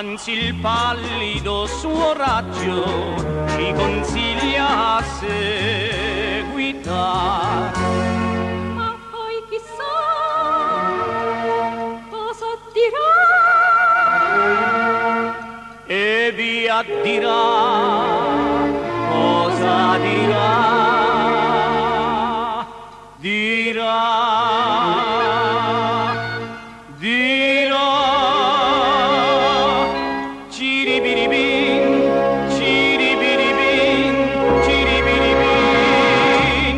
anzi il pallido suo raggio mi consiglia a seguitare. Ma poi chissà cosa dirà, e via dirà, cosa dirà, dirà, dirà, ciribiribin, ciribiribin, ciribiribin,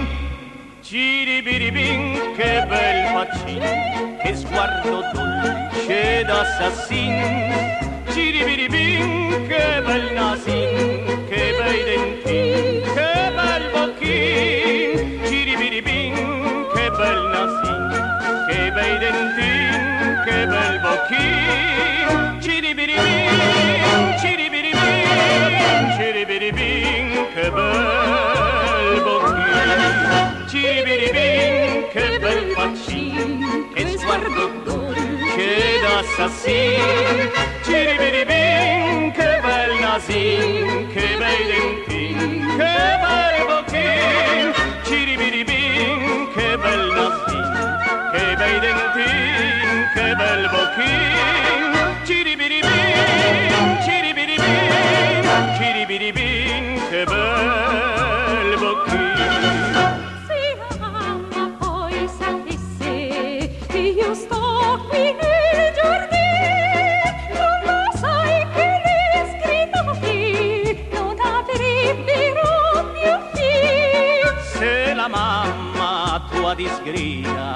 ciribiribin, che bel faccin, che sguardo dolce d'assassin, ciribiribin, che bel nasin, che bei dentin, che bel bocchin, ciribiribin, che bel nasin, che bei dentin, che bel bocchin, ciribiribin, ciribiribin, ciribiribin, che bel bocchin, ciribiribin, che bel faccin, che sguardo dolce d'assassin, ciribiribin, che bel nasin, che bei dentin, che bel bocchin, ciribiribin, che bel nasin, che bei dentin, che bel bocchin, ciribiribin, ciribiribin, ciribiribin, che bel bocchin. se la mamma poi sapesse che io sto qui nel giardino, non lo sai che le sgridati non avrebbero più fine. Se la mamma tua disgrida,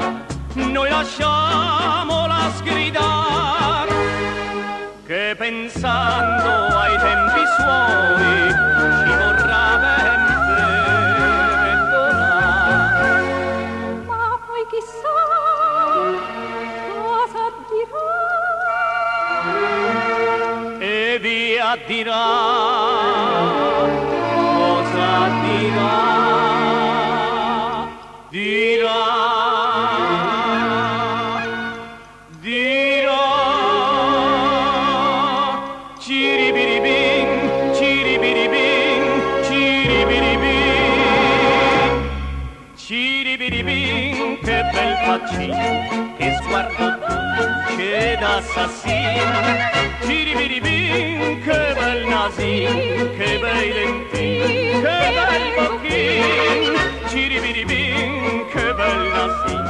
noi lasciamola sgridar, che pensando ai tempi suoi ci vorrà ben perdonar. Ma poi chissà cosa dirà, E via dirà, cosa dirà, dirà, dirà, ciribiribin, ciribiribin, ciribiribin, ciribiribin, che bel faccin, che sguardo dolce d'assassin, ciribiribin, che bel nasin, che bei dentin, che bel bocchin, ciribiribin, che bel nasin,